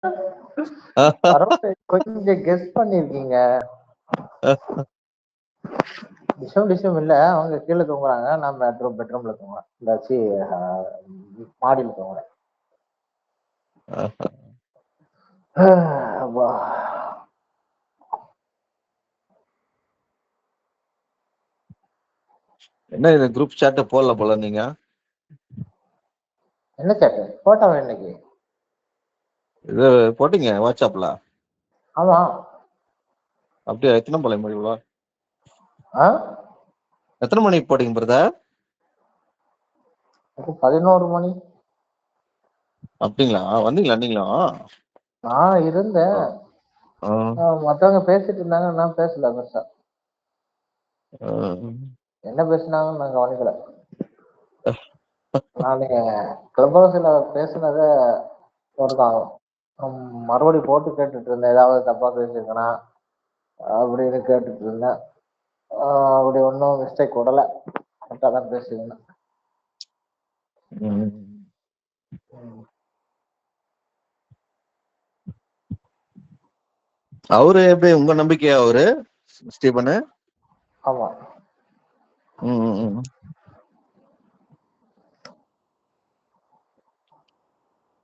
பரவாயில்ல, கொஞ்சம் கெஸ் பண்ணிருக்கீங்க. டிஷம் இல்ல, அவங்க கீழே தூங்குறாங்க, நான் பெட்ரூம்ல தூங்குறேன், இல்லாச்சு மாடியில தூங்குறேன். அப்பா. என்ன இது குரூப் சாட் போடல போல நீங்க? என்ன சாட்டு போட்டோம் இன்னைக்கு? இது போட்டீங்க வாட்ஸ்அப்ல? ஆமா. அப்படியா? எத்தனை போல முடியுங்களா? ஆ, எத்தனை மணிக்கு போட்டீங்க பிரதர்? 11 மணி. அப்படிங்களா? வந்தீங்களா நீங்களும்? நான் இருந்தேன், மத்தவங்க பேசிட்டு இருந்தாங்க, நான் பேசல பெருசா. என்ன பேசினாங்கன்னு நான் கவனிக்கல. நான் கிளப் ஹவுஸ்ல பேசுனத ஒருக்காங்க மறுபடி போட்டு கேட்டுட்டு இருந்தேன், ஏதாவது தப்பா பேசியிருக்கேனா அப்படின்னு கேட்டுட்டு இருந்தேன். அப்படி ஒன்றும் மிஸ்டேக் விடல, கரெக்டாக தான் பேசியிருந்தேன். அவரு எப்படி உங்க நம்பிக்கையா அவரு ஸ்டீபனு? ஆமா.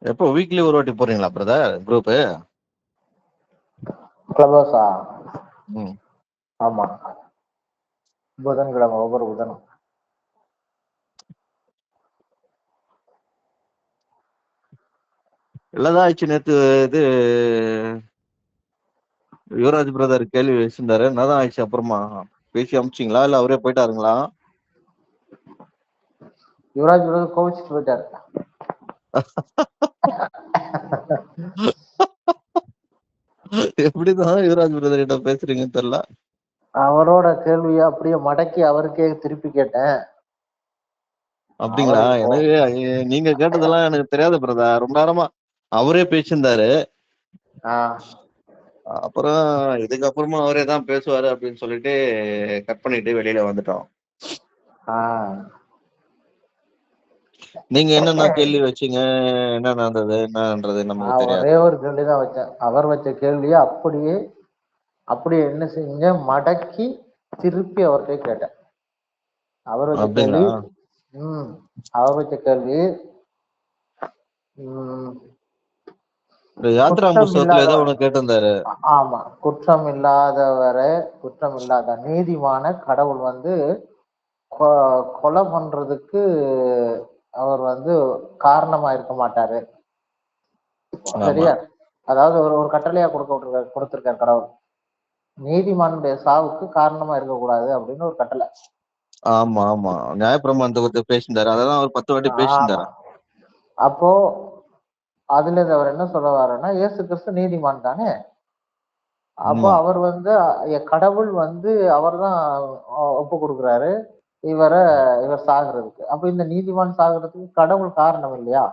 எப்போ வீக்லி ஒரு வாட்டி போறீங்களா பிரதர் குரூப்பு? கிளப் ஹவுஸா? ஆமா, புதன்கிழமை, ஒவ்வொரு புதனும். இல்லதான் ஆயிடுச்சு. நேத்து இது யுவராஜ் பிரதர் கேள்வி வச்சிருந்தாரு, என்னதான் ஆயிடுச்சு? அப்புறமா பேசி அமிச்சிங்களா இல்ல அவரே போயிட்டாருங்களா? யுவராஜ் பிரதர் கோவிச்சுட்டு போயிட்டாரு. எப்படிதான் யுவராஜ் பிரதர் கிட்ட பேசுறீங்கன்னு தெரியல. அவரோட கேள்வியை அப்படியே மடக்கி அவருக்கே திருப்பி கேட்டேன். அப்படிங்களா? எனக்கு நீங்க கேட்டதெல்லாம் எனக்கு தெரியாது பிரதர். ரொம்ப நேரமா அவரே பேசியிருந்தாரு. அப்புறம் இதுக்கப்புறமா அவரே தான் பேசுவாரு அப்படின்னு சொல்லிட்டு கட் பண்ணிட்டு வெளியில வந்துட்டோம். நீங்க என்னென்ன கேள்வி வச்சீங்க, என்ன நடந்தது, என்னன்றது நமக்கு தெரியாது. ஒரே ஒரு கேள்விதான் வச்சேன். அவர் வச்ச கேள்வியை அப்படியே என்ன செஞ்ச மடக்கி திருப்பி அவர்கிட்ட கேட்டேன். அவர் வச்ச கேள்வி அவர் வச்ச கேள்வி யாத்ரா புஸ்தகத்துல ஏதோ ஒண்ணு கேட்டிருந்தாரு. ஆமா, குற்றம் இல்லாத நீதிமான கடவுள் வந்து கொலை பண்றதுக்கு அவர் வந்து காரணமா இருக்க மாட்டாரு, சரியா? அதாவது ஒரு கட்டளையா கொடுத்திருக்காரு கடவுள், நீதிமானுடைய சாவுக்கு காரணமா இருக்கக்கூடாது அப்படின்னு ஒரு கட்டளை. ஆமா ஆமா, நியாயப்பிரமாணத்தை பத்தி பேசியிருந்தாரு. அதெல்லாம் அவர் 10 வாட்டி பேசியிருந்தாரு. அப்போ அதுல இருந்து அவர் என்ன சொல்ல வர்றாருன்னா, இயேசு கிறிஸ்து நீதிமான் தானே, அப்போ அவர் வந்து கடவுள் வந்து அவர் தான் ஒப்பு கொடுக்குறாரு இவர் சாகுறதுக்கு. அப்ப இந்த நீதிமான் சாகுறதுக்கு கடவுள் காரணம் இல்லையா?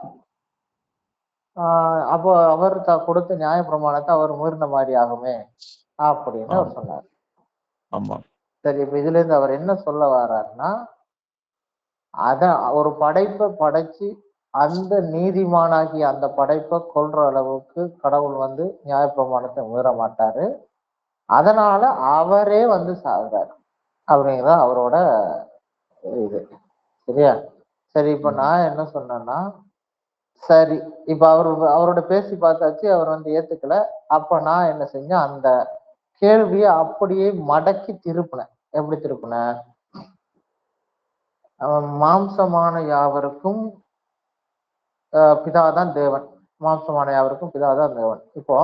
அப்போ அவர் கொடுத்த நியாய பிரமாணத்தை அவர் மீறின மாதிரி ஆகுமே அப்படின்னு அவர் சொன்னார். சரி, இப்ப இதுல இருந்து அவர் என்ன சொல்ல வர்றாருன்னா, அதான் ஒரு படைப்பை படைச்சு அந்த நீதிமானாகி அந்த படைப்பை கொல்ற அளவுக்கு கடவுள் வந்து நியாய பிரமாணத்தை மீற மாட்டாரு, அதனால அவரே வந்து சாகுறாரு அப்படிங்கிறதான் அவரோட இது, சரியா? சரி, இப்ப நான் என்ன சொன்னேன்னா, சரி இப்ப அவரோட பேசி பார்த்தாச்சு, அவர் வந்து ஏத்துக்கல. அப்ப நான் என்ன செஞ்சேன், அந்த கேள்வியை அப்படியே மடக்கி திருப்பினேன். எப்படி திருப்பினேன்? மாம்சமான யாவருக்கும் பிதாதான் தேவன், மாம்சமான யாவருக்கும் பிதாதான் தேவன். இப்போ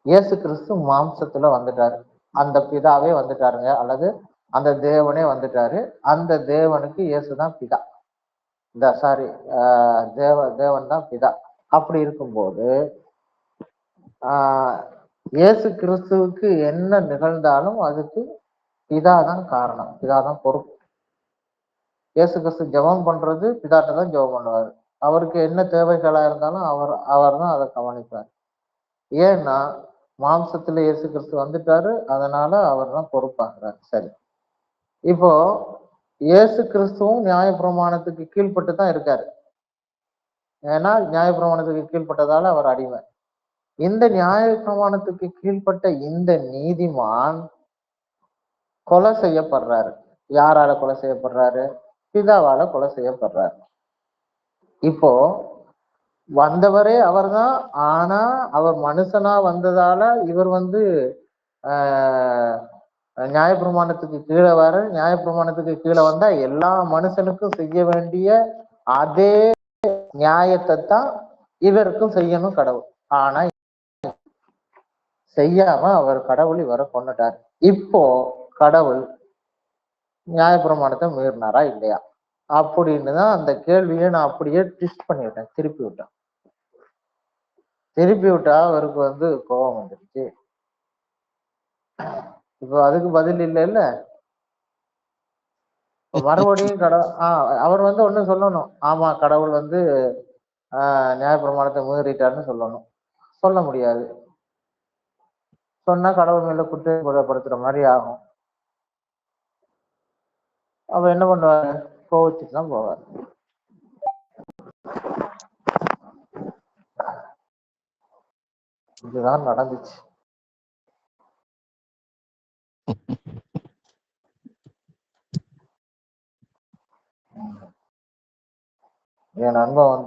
இயேசு கிறிஸ்து மாம்சத்துல வந்துட்டாரு, அந்த பிதாவே வந்துட்டாருங்க, அல்லது அந்த தேவனே வந்துட்டாரு. அந்த தேவனுக்கு இயேசுதான் பிதா, சாரி, தேவன் தான் பிதா. அப்படி இருக்கும்போது இயேசு கிறிஸ்துவுக்கு என்ன நிகழ்ந்தாலும் அதுக்கு பிதாதான் காரணம், பிதாதான் பொறுப்பு. இயேசு கிறிஸ்து ஜெபம் பண்றது பிதாட்ட தான் ஜெபம் பண்ணுவாரு. அவருக்கு என்ன தேவைகளா இருந்தாலும் அவர் தான் அதை கவனிப்பார். ஏன்னா மாம்சத்துல இயேசு கிறிஸ்து வந்துட்டாரு, அதனால அவர் தான் பொறுப்பாகிறார். சரி, இப்போ இயேசு கிறிஸ்துவும் நியாயப்பிரமாணத்துக்கு கீழ்பட்டு தான் இருக்காரு. ஏன்னா நியாயப்பிரமாணத்துக்கு கீழ்பட்டதால அவர் அடிமை. இந்த நியாய பிரமாணத்துக்கு கீழ்ப்பட்ட இந்த நீதிமான் கொலை செய்யப்படுறாரு. யாரால கொலை செய்யப்படுறாரு? பிதாவால கொலை செய்யப்படுறாரு. இப்போ வந்தவரே அவர்தான். ஆனா அவர் மனுஷனா வந்ததால இவர் நியாயப்பிரமாணத்துக்கு கீழே வர, நியாயப்பிரமாணத்துக்கு கீழே வந்தா எல்லா மனுஷனுக்கும் செய்ய வேண்டிய அதே நியாயத்தை தான் இவருக்கும் செய்யணும் கடவுள். ஆனா செய்யாம அவர் கடவுள் இவரை கொண்டுட்டார். இப்போ கடவுள் நியாயப்பிரமாணத்தை மீறினாரா இல்லையா அப்படின்னு தான் அந்த கேள்வியை நான் அப்படியே ட்விஸ்ட் பண்ணிவிட்டேன், திருப்பி விட்டேன். திருப்பி விட்டா அவருக்கு கோபம் வந்துருச்சு. இப்போ அதுக்கு பதில் இல்லை இல்ல. மறுபடியும் அவர் ஒண்ணு சொல்லணும். ஆமா, கடவுள் நியாயப்பிரமாணத்தை மீறிட்டாருன்னு சொல்லணும். சொல்ல முடியாது. சொன்னா கடவுள் மேல குற்றப்படுத்துற மாதிரி ஆகும். அவ என்ன பண்ணுவாரு? கோவிச்சுட்டு தான் போவார். இதுதான் நடந்துச்சு. என் நண்பன்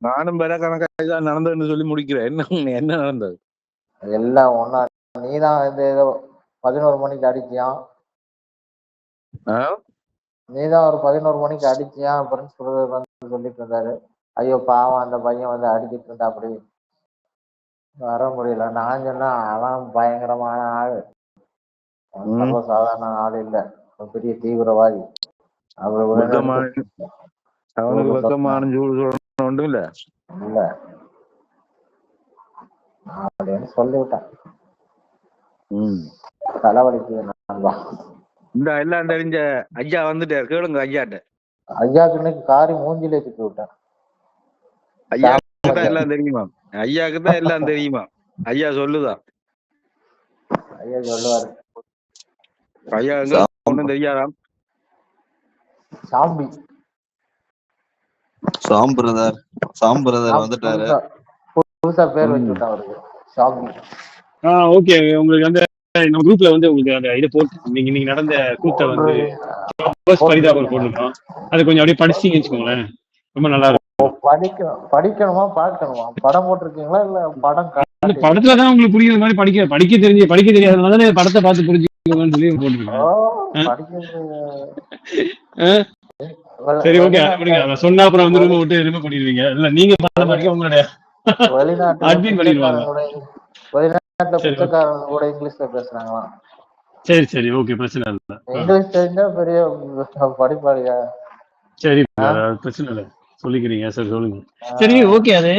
நானும் வேற கணக்காக நடந்ததுன்னு சொல்லி முடிக்கிறேன். என்ன நடந்தது? எல்லாம் ஒன்னா. நீதான் ஏதோ 11 மணிக்கு அடிச்சியான். நீதான் ஒரு 11 மணிக்கு அடிச்சியான் அப்படின்னு சொல்லிட்டு இருந்தாரு. ஐயோ பாவம், அந்த பையன் அடிக்கிட்டு இருந்தா அப்படி வர முடியல. நான் சொன்னா அவன் பயங்கரமான ஆளு, சாதாரண ஆள் இல்ல, பெரிய தீவிரவாதி. அவனுக்கு இல்ல அப்படின்னு சொல்லிவிட்டேன். தலைவலிக்கு இந்த எல்லாம் தெரிஞ்ச ஐயா வந்துட்டாரு, கேளுங்க ஐயாட்ட. ஐயாக்கு இன்னைக்கு காரி மூஞ்சிலே சுத்தி விட்டேன். ஐயாக்கு தான் எல்லாம் தெரியுமா? ஐயாக்கு தான் எல்லாம் தெரியுமா? ஐயா சொல்லுதான். ஐயா சொல்லுவாரு. ஐயா ஒண்ணும் தெரியாதாம். சாம்பிரதார் வந்துட்டாரு. புதுசா பேர் வச்சுட்டா அவருக்கு சாம்பி. ஓகே, உங்களுக்கு நம்ம குரூப்ல உங்களுக்கு அந்த இதை போட்டு நீங்க நடந்த கூட்ட பரிதாபம் போடணும். அது கொஞ்சம் அப்படியே படிச்சீங்கன்னு வச்சுக்கோங்களேன், ரொம்ப நல்லா இருக்கும். படிக்கணுமா பார்க்கணுமா? படம் போட்டிருக்கீங்களா இல்ல படம்? அந்த படத்துலதான் உங்களுக்கு புரியுற மாதிரி படிக்க தெரியாதனால படத்தை பார்த்து புரிஞ்சுக்கோங்கன்னு சொல்லி போட்டுருக்கோம். சரி, ஓகே. சொன்னா அப்புறம் ரூம் விட்டு ரிமூவ் பண்ணிடுவீங்க. இல்ல நீங்க பார்த்த மாதிரி உங்களுடைய அட்மின் பண்ணிடுவாங்க. வெளிநாட்டுல பிச்சைக்காரங்க கூட இங்கிலீஷ்ல பேசுறாங்களா? சரி, ஓகே, பிரச்சனை இல்ல. இங்கிலீஷ் தெரிஞ்சா பெரிய படிப்பாளியா? சரி, பிரச்சனை இல்ல, சொல்லிக்கிறீங்க. சரி, சொல்லுங்க. சரி, ஓகே. அது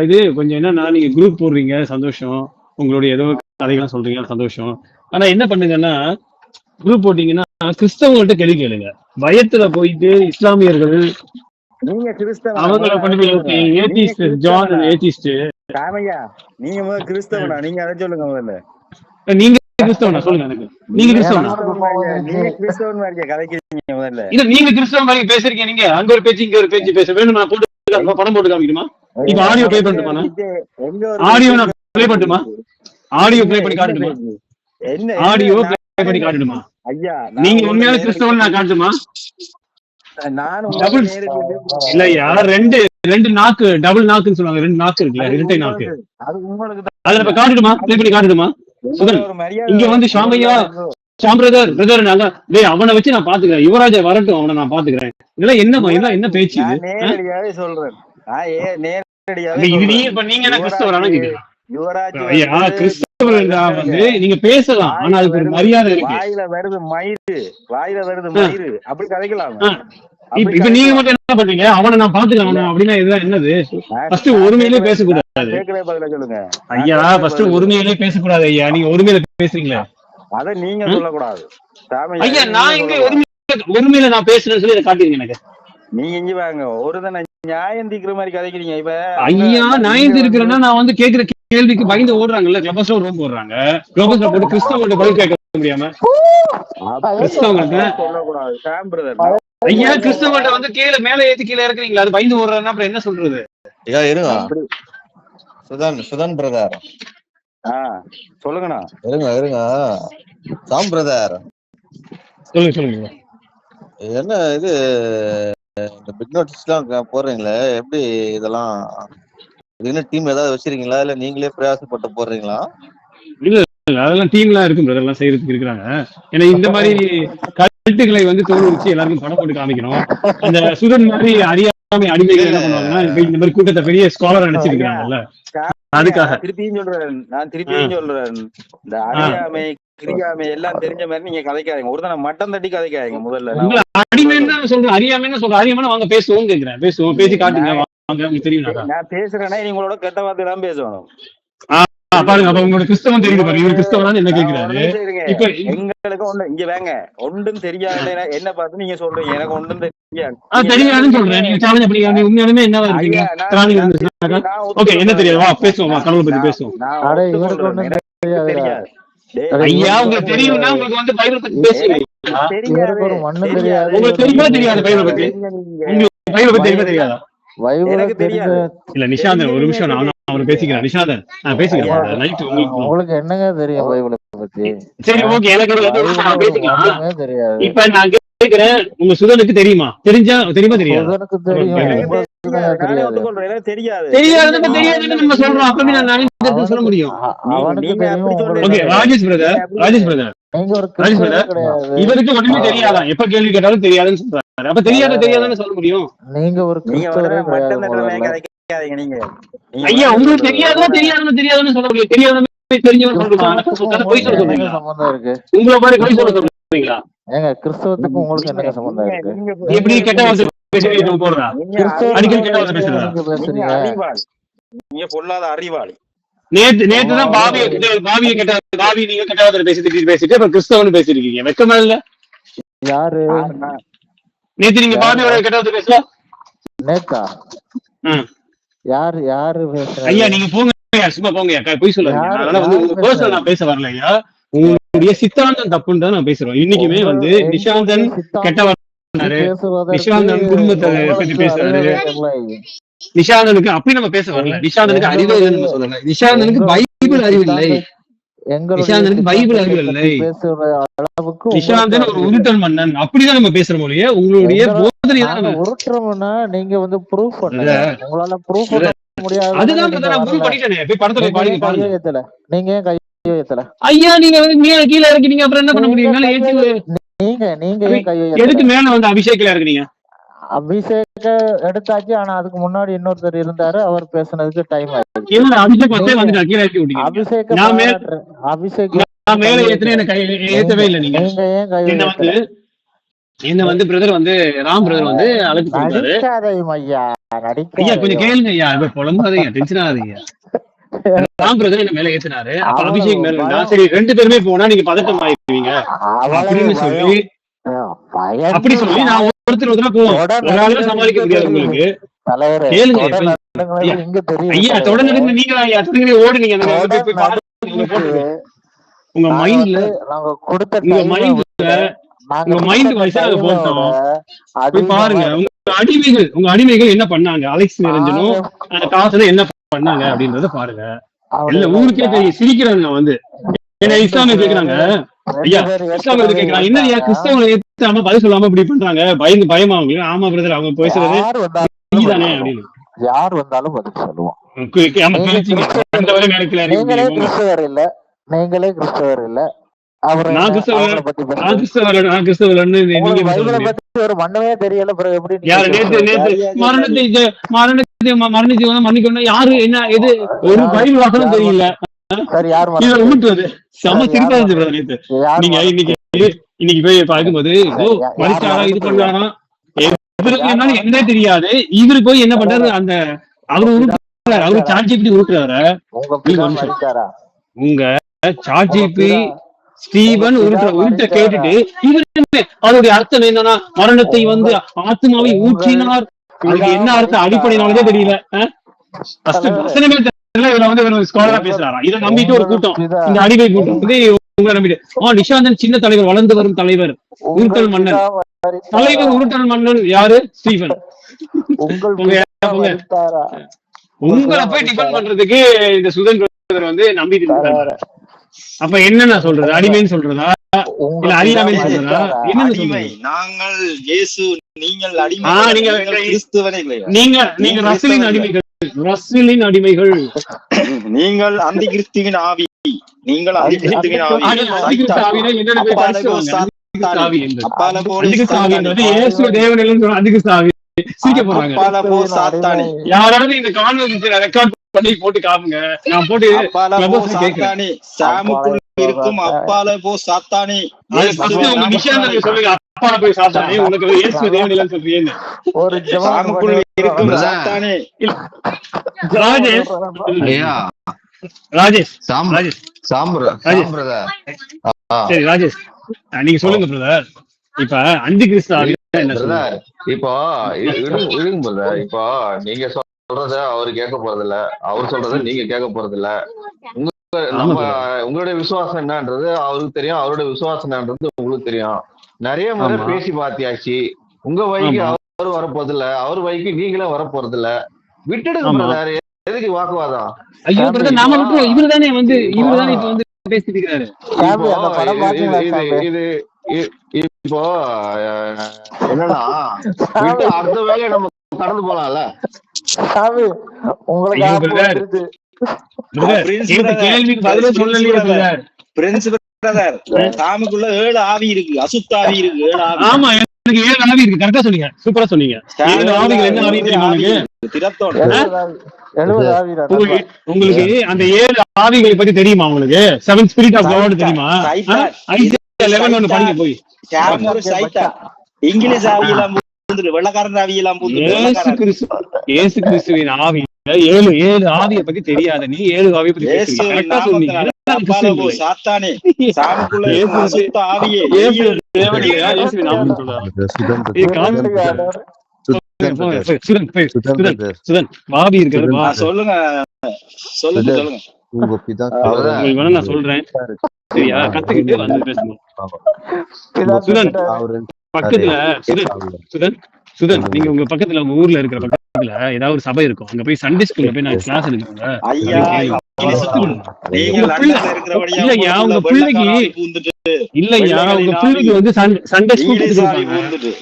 இது கொஞ்சம் என்னன்னா, நீங்க குரூப் போடுறீங்க, சந்தோஷம். உங்களுடைய ஏதோ கதைகள்லாம் சொல்றீங்க, சந்தோஷம். ஆனா என்ன பண்ணுங்கன்னா, குரூப் போட்டீங்கன்னா கிறிஸ்தவங்கள்ட்ட கேள்வி கேளுங்க. பயத்துல போயிட்டு இஸ்லாமியர்கள் நீங்க கிறிஸ்தவ அவங்கள கொண்டு போய் ஏத்திஸ்ட் ஜான் ஏத்திஸ்ட் ராமையா, நீங்க முதல்ல கிறிஸ்தவனா? நீங்க அதை சொல்லுங்க முதல்ல. நீங்க கிறிஸ்தவனா சொல்லுங்க எனக்கு. நீங்க கிறிஸ்தவனா? நீங்க கிறிஸ்தவன் மாதிரி கதைக்கிறீங்க முதல்ல. இல்ல, நீங்க கிறிஸ்தவன் மாதிரி பேசுறீங்க. நீங்க அங்க ஒரு பேச்சு இங்க ஒரு பேச்சு பேச வேணும். நான் போட்டு படம் போட்டு காமிக்கணுமா? இப்ப ஆடியோ ப்ளே பண்ணட்டுமா? ஆடியோ நான் ப்ளே பண்ணட்டுமா? ஆடியோ ப்ளே பண்ணி காட்டட்டுமா? ஆடியோ ப்ளே பண்ணி காட்டட்டுமா? ஐயா, நீங்க உண்மையான கிறிஸ்தவன் நான் காட்டுமா? இல்லையா, ரெண்டு நாக்கு, டபுள் நாக்குன்னு சொல்லுவாங்க. 2 நாக்கு இருக்குல்ல, இரட்டை நாக்கு. அதுல இப்ப காட்டுமா? ப்ளே பண்ணி காட்டுமா? சுகன் இங்க பிரதர் நாங்க அவனை வச்சு நான் பாத்துக்கிறேன். யுவராஜா வரட்டும், அவனை நான் பாத்துக்கிறேன். இதெல்லாம் என்ன பேச்சு இது? நீங்க என்ன கிறிஸ்தவரான கேக்குறீங்க? ஐயா, கிறிஸ்தவர் நீங்க பேசலாம், ஆனா அதுக்கு ஒரு மரியாதை இருக்கு. வாயில வருது மயிறு அப்படி கதைக்கலாம். இப்ப நீங்க மட்டும் என்ன பண்றீங்க? அவனை நான் பாத்துக்கிறேன் அப்படின்னா இதுதான் என்னது? ஃபர்ஸ்ட் ஒருமையிலே பேசக்கூடாது. சொல்லுங்க ஐயா, ஃபர்ஸ்ட் ஒருமையிலே பேசக்கூடாது. ஐயா, நீங்க ஒருமையில பேசுறீங்களா? அத நீங்க சொல்லக்கூடாது ஐயா. நான் இங்க ஒருமையில நான் பேசுறேன்னு சொல்லி இதை காட்டுறீங்க எனக்கு. நீங்க இங்க வாங்க, ஒருதனை நியாயம் தீக்கிற மாதிரி கதைக்கிறீங்க. இப்ப ஐயா, நியாயம் தீர்க்கிறேன்னா நான் கேக்குற கேள்விக்கு பயந்து ஓடுறாங்கல்ல. கிளப்ஸ்ல ரூம் போடுறாங்க, கிளப்ஸ்ல போட்டு கிறிஸ்தவ பதில் கேட்க முடியாம சொல்லக்கூடாது. ஐயா கிறிஸ்தவர்கிட்ட வந்து கீழே மேல ஏத்தி கீழே இறக்குறீங்களா? அது பயந்து ஓடுறாருன்னா அப்புறம் என்ன சொல்றது? ஐயா இருங்க சுதன் பிரதர். சொல்லுங்கண்ணா. இருங்க சாம் பிரதர் சொல்லுங்க. என்ன இது இந்த பிக் நோட்டீஸ் எல்லாம் போடுறீங்களே, எப்படி இதெல்லாம்? இதுன்னு டீம் ஏதாவது வச்சிருக்கீங்களா இல்ல நீங்களே பிரயாசப்பட்டு போடுறீங்களா? இல்ல அதெல்லாம் டீம் எல்லாம் இருக்கும் பிரதர், எல்லாம் செய்யறதுக்கு இருக்கிறாங்க. ஏன்னா இந்த மாதிரி கல்ட்டுகளை வந்து தோல்விச்சு எல்லாருக்கும் படம் போட்டு காமிக்கணும். அந்த சுதன் மாதிரி அறியாமை அடிமைகள் என்ன பண்ணுவாங்கன்னா இந்த மாதிரி கூட்டத்தை பெரிய ஸ்காலர் நினைச்சிருக்காங்கல்ல, அதுக்காக திருப்பியும் சொல்றேன் இந்த அறியாமை கிரியாமை எல்லாம் தெரிஞ்ச மாதிரி நீங்க கதைக்காதீங்க. ஒருத்தனை மட்டம் தட்டி கதைக்காதீங்க. முதல்ல அடிமைன்னு தான் சொல்றேன், அறியாமைன்னு சொல்றேன். அறியாம வாங்க பேசுவோம் கேக்குறேன், பேசுவோம், பேசி காட்டுங்க வாங்க. தெரியும் நான் பேசுறேன்னா நீங்களோட கெட்ட வார்த்தை தான் பேசணும். பாருங்க, அப்ப உங்களோட கிறிஸ்தவம் தெரியுது பாருங்க. இவர் கிறிஸ்தவன் என்ன கேக்குறாரு? இப்ப எங்களுக்கு ஒண்ணு இங்க வேங்க ஒன்றும் தெரியாது. என்ன பார்த்து நீங்க சொல்றீங்க எனக்கு ஒன்றும் தெரியாது தெரியாதுன்னு சொல்றேன். நீங்க சேலஞ்ச் பண்ணி உண்மையாலுமே என்னவா இருக்கீங்க? ஓகே, என்ன தெரியாது, வா பேசுவோம், கடவுளை பத்தி பேசுவோம். ஐயா உங்களுக்கு தெரியும்னா உங்களுக்கு வந்து பைபிள் பத்தி பேசுவீங்க. உங்களுக்கு தெரியுமா தெரியாது பைபிள் பத்தி? உங்களுக்கு பைபிள் பத்தி தெரியுமா தெரியாதா? இல்ல நிஷாந்தன் ஒரு நிமிஷம், நான் அவரு பேசிக்கிறேன். நிஷாந்தன் நான் பேசிக்கிறேன். நைட் உங்களுக்கு என்னங்க தெரியும் பைபிளை பத்தி? சரி ஓகே, எனக்கு தெரியாது. இப்ப நான் கேக்குறேன், உங்க சுதனுக்கு தெரியுமா? தெரியுமா தெரியாது? தெரியாதுன்னு நம்ம சொல்றோம். அப்பவே நான் சொல்ல முடியும். ராஜேஷ் பிரதர் இவருக்கு ஒண்ணுமே தெரியாதான், எப்ப கேள்வி கேட்டாலும் தெரியாதுன்னு சொல்றாரு. அப்ப தெரியாதுன்னு சொல்ல முடியும். நீங்க ஒரு ஐயா உங்களுக்கு தெரியாதுன்னு சொல்ல முடியும். தெரியாதுன்னு தெரிஞ்சவன் சொல்லுவாங்க. பொய் சொல்ல சொல்றீங்களா? சம்பந்தம் இருக்கு உங்களை மாதிரி பொய் சொல்ல சொல்றீங்களா? ஏங்க கிறிஸ்தவத்துக்கும் உங்களுக்கு என்ன சம்பந்தம் இருக்கு? எப்படி கெட்ட வார்த்தை பேசுறீங்க? போடுறா அடிக்கடி கெட்ட வார்த்தை பேசுறீங்க. நீங்க பொல்லாத அறிவாளி. நேத்துதான் பாவிய கெட்ட பாவி நீங்க கெட்ட வார்த்தை பேசிட்டு அப்புறம் கிறிஸ்தவன் பேசிருக்கீங்க. வெக்கமா இல்ல? யாரு நேத்து நீங்க பாவியோட கெட்ட வார்த்தை பேசல? நேத்தா யாரு ஐயா நீங்க போங்க, சும்மா போங்க, போய் சொல்லுங்க. அதனால வந்து நான் பேச வரல ஐயா. உங்களுடைய சித்தாந்தம் தப்புன்னு தான் நான் பேசுறோம். இன்னைக்குமே வந்து நிஷாந்தன் கெட்ட வார்த்தை, நிஷாந்தன் குடும்பத்தை பத்தி பேசுறாரு. நிஷாந்தனுக்கு அப்படி நம்ம பேச வரல. நிஷாந்தனுக்கு அறிவே இல்லைன்னு நம்ம சொல்லல. நிஷாந்தனுக்கு பைபிள் அறிவு இல்லை. நிஷாந்தனுக்கு பைபிள் அறிவு இல்லை. நிஷாந்தன் ஒரு உருட்டல் மன்னன் அப்படிதான் நம்ம பேசுற மொழியே. உங்களுடைய போதனை உருட்டுறோம்னா நீங்க வந்து ப்ரூஃப் பண்ணுங்க. உங்களால ப்ரூஃப் பண்ண முடியாது. அதுதான் ப்ரூஃப் பண்ணிட்டேனே. போய் படத்துல பாருங்க. நீங்க ஏன் கையை ஏத்தல? ஐயா நீங்க வந்து மேல கீழே இறக்கினீங்க, அப்புறம் என்ன பண்ண முடியும்? மேல ஏத்தி நீங்க ஏன் கையை எதுக்கு மேல வந்து அபிஷேக்ல இறக்குனீங்க? அபிஷேக எடுத்தாச்சு. ஆனா அதுக்கு முன்னாடி இன்னொருத்தர் இருந்தாரு, அவர் பேசுனதுக்கு டைம் ஆயிடுச்சு. இல்ல அபிஷேக் வந்து வந்து கீழ ஏத்தி விட்டீங்க. அபிஷேக் நான் மேல ஏத்துனே எனக்கு ஏத்தவே இல்ல. நீங்க ஏன் கையை என்ன வந்து பிரதர் வந்து ராம் பிரதர் வந்து அழைச்சு கொடுத்தாரு. ஐயா கொஞ்சம் கேளுங்க ஐயா, இப்ப புலம்பாதீங்க, டென்ஷன் ஆகாதீங்க. ராம் பிரதர் என்ன மேல ஏத்துனாரு, அப்ப அபிஷேக் மேல இருந்தா சரி 2 பேருமே போனா நீங்க பதட்டம் ஆயிடுவீங்க அப்படின்னு சொல்லி அப்படி சொல்லி நான் ஒருத்தர் போவோம். ஒரு ஆளுமே சமாளிக்க முடியாது உங்களுக்கு. கேளுங்க ஐயா, தொடர்ந்து நீங்க ஐயா தொடர்ந்து ஓடுனீங்க. உங்க மைண்ட்ல உங்க மைண்ட் வயசா போட்டோம். போய் பாருங்க உங்க அடிமைகள் என்ன பண்ணாங்க, அலெக்ஸ் நிரஞ்சனும் அந்த காசுல என்ன பண்ணாங்க அப்படின்றத பாருங்க. இல்ல ஊருக்கே தெரியும். சிரிக்கிறாங்க வந்து என்ன இஸ்லாமிய கேக்குறாங்க. ஐயா இஸ்லாமிய கேக்குறாங்க, என்ன ஐயா கிறிஸ்தவங்களை ஏத்தாம பதில் சொல்லாம இப்படி பண்றாங்க, பயமா அவங்களுக்கு? ஆமா பிரதர், அவங்க பேசுறது நீதானே அப்படின்னு. யார் வந்தாலும் பதில் சொல்லுவோம். நீங்களே கிறிஸ்தவர் இல்ல. மண்ணவே தெரியல. மன்னிக்கணும் யாரு என்ன எது ஒரு பைபிள் வாசனம் தெரியல. நீங்க இன்னைக்கு போய் பார்க்கும்போது மனுஷாரா இது பண்றாரா என்ன தெரியாது. இவரு போய் என்ன பண்றாரு, அந்த அவரு சாட்சிபடி உருட்டுறாரு. உங்க சாட்சிபி ஸ்டீவன் உருட்ட கேட்டுட்டு இவரு அதோடைய அர்த்தம் என்னன்னா மரணத்தை வந்து ஆத்மாவை ஊற்றினார். அதுக்கு என்ன அர்த்தம் அடிப்படையினாலதே தெரியல. பேசுறாரா? இதை நம்பிட்டு ஒரு கூட்டம், இந்த அடிமை கூட்டம் வந்து உங்களை நம்பிட்டு நிஷாந்தன் சின்ன தலைவர், வளர்ந்து வரும் தலைவர், உருட்டல் மன்னன் தலைவர், உருட்டல் மன்னன் யாரு? ஸ்டீபன். உங்களை போய் டிபெண்ட் பண்றதுக்கு இந்த சுதந்திர வந்து நம்பிட்டு இருக்காரு. அப்ப என்ன நான் சொல்றது? அடிமைன்னு சொல்றதா இல்ல அறியாமைன்னு சொல்றதா? என்னன்னு சொல்றீங்க? நாங்கள் இயேசு, நீங்கள் அடிமை, நீங்க ரசலின் அடிமைகள், ரசலின் அடிமைகள். நீங்கள் அந்தி கிறிஸ்துவின் ஆவி, நீங்கள் அந்தி கிறிஸ்துவின் ஆவி. யாராவது இந்த கான்வர்சேஷனை ரெக்கார்ட் பண்ணி போட்டு காமிங்க, நான் போட்டு சாமுக்குள் இருக்கும் அப்பால போ சாத்தானே. சொல்லுங்க, அப்பால போய் சாத்தானே, உனக்கு இயேசு தேவன் இல்லைன்னு சொல்றீங்க. ஒரு சாமுக்குள் இருக்கும் சாத்தானே. ராஜேஷ் சரி ராஜேஷ் நீங்க சொல்லுங்க பிரதர். இப்ப அந்தி கிறிஸ்து இப்போ இப்போ நீங்க சொல்றத அவரு கேட்க போறது இல்ல, அவர் சொல்றத நீங்க கேட்க போறது இல்ல. உங்களுடைய விசுவாசம் என்னன்றது அவருக்கு தெரியும், அவருடைய விசுவாசம் என்னன்றது உங்களுக்கு தெரியும். நிறைய முறை பேசி பார்த்தியாச்சு. உங்க வழிக்கு அவரு வரப்போறது இல்ல, அவர் வழிக்கு நீங்களே வரப்போறது இல்ல. விட்டுடுங்க, எதுக்கு வாக்குவாதம்? ஐயோ பிரதர், நாம விட்டுருவோம். இவருதானே வந்து இப்ப வந்து பேசிட்டு இருக்காரு. இது இப்போ என்னன்னா அடுத்த வேலையை நம்ம கடந்து போலாம்ல. சாமுக்குள்ள 7 ஆவி இருக்கு, அசுத்தாவி இருக்கு, 7 ஆவி. ஆமா, எனக்கு 7 ஆவி இருக்கு. கரெக்டா சொன்னீங்க, சூப்பரா சொன்னீங்க. 7 ஆவிகள் என்ன ஆவி தெரியுமா உங்களுக்கு? அந்த 7 ஆவிகளை பத்தி தெரியுமா உங்களுக்கு? 7 ஸ்பிரிட் ஆஃப் காட் தெரியுமா? இங்கிலீஷ் ஆவியெல்லாம் வெள்ளக்காரன் ஆவியெல்லாம் இயேசு கிறிஸ்துவின் ஆவி 7 ஆவியை பத்தி தெரியாத நீ 7 ஆவியை பத்தி சாத்தானே. சாமுக்குள்ள ஆவியே பாவி இருக்கிறது. சொல்லுங்க சொல்லுங்க சொல்லுங்க. நான் சொல்றேன் சரியா? கத்துக்கிட்டு வந்து பேசணும். சுதன் பக்கத்துல சுதன் நீங்க உங்க பக்கத்துல உங்க ஊர்ல இருக்கிற பக்கத்துல ஏதாவது ஒரு சபை இருக்கும், அங்க போய் சண்டே ஸ்கூல்ல போய் நான் கிளாஸ் எடுக்கிறேங்க. இல்லையா உங்க பிள்ளைக்கு இல்லையா உங்க பிள்ளைக்கு வந்து சண்டே ஸ்கூல்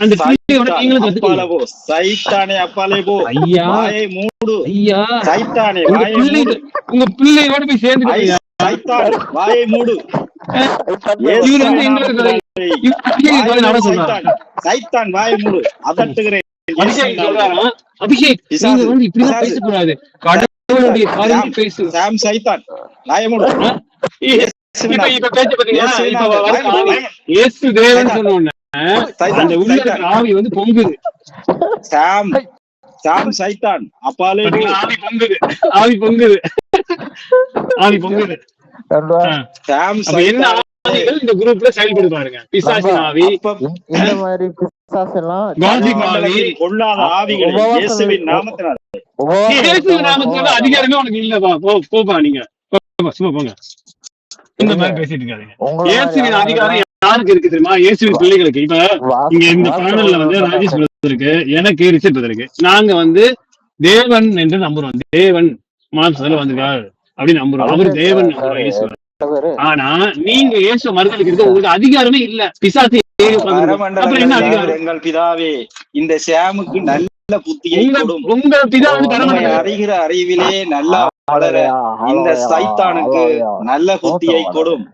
அந்த பிள்ளையோட நீங்களும் கத்துக்கலாம். சைத்தானே அப்பாலே போ. ஐயா ஐயா சைத்தானே உங்க பிள்ளையோட போய் சேர்ந்து சைத்தான் வாயை மூடு. சைத்தான் வாயை மூடு. அதட்டுகிறேன். அபிஷேக் நீங்க வந்து இப்படிதான் பேசக்கூடாது. கடவுளுடைய காரியம் பேசு. சாம் சைத்தான் வாயை மூடு. இப்ப பேச்ச பாத்தீங்கன்னா இயேசு தேவன் சொன்ன அந்த உள்ள இருக்கிற ஆவி வந்து பொங்குது. சாம் சாம் சைத்தான் அப்பாலே ஆவி பொங்குது. ஆவி பொங்குது. ஆவி பொங்குது. சாம் என்ன ஆவிகள் இந்த குரூப்ல செயல்படு பாருங்க. பிசாசின் ஆவி, இந்த மாதிரி பிசாசு எல்லாம் கொள்ளாத ஆவிகள் இயேசுவின் நாமத்தினால. இயேசுவின் நாமத்தினால அதிகாரமே உனக்கு இல்லப்பா. போப்பா நீங்க சும்மா போங்க. இந்த மாதிரி பேசிட்டு இருக்காதீங்க. இயேசுவின் அதிகாரம் யாருக்கு இருக்கு தெரியுமா? இயேசுவின் பிள்ளைகளுக்கு. இப்ப இங்க இந்த பேனல்ல வந்து ராஜேஷ் இருக்கு, எனக்கு ரிச்சர்ட் இருக்கு. நாங்க வந்து தேவன் என்று நம்புறோம். தேவன் மாம்சத்துல வந்திருக்காரு அப்படின்னு நம்புறோம். அவரு தேவன் இயேசு. ஆனா நீங்க இயேசு மறுதலிக்கிறது உங்களுக்கு அதிகாரமே இல்ல. பிசாசு எங்கள் பிதாவே இந்த சாமுக்கு நல்ல புத்தியை கொடும். உங்கள் பிதாவை அறிகிற அறிவிலே நல்லா வளர இந்த சைத்தானுக்கு நல்ல புத்தியை கொடும்.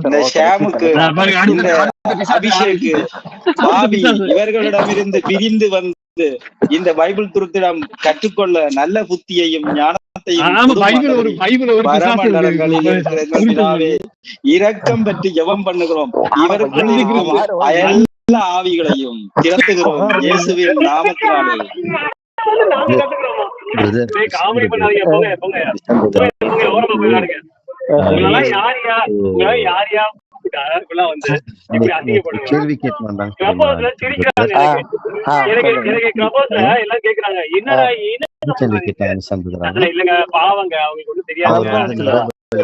இந்த ஷாமுக்கு இந்த அபிஷேக்கு பாவி இவர்களிடமிருந்து பிரிந்து வந்து இந்த பைபிள் துருத்திடம் கற்றுக்கொள்ள நல்ல புத்தியையும் ஞானத்தையும் இரக்கம் பற்றி ஜெபம் பண்ணுகிறோம். இவர்கள் எல்லா ஆவிகளையும் திறத்துகிறோம் இயேசுவின் நாமத்தினாலே. கேள்வி கேட்டு வந்தாங்க. இல்லங்க பாவங்க அவங்களுக்கு ஒண்ணும் தெரியாது. அது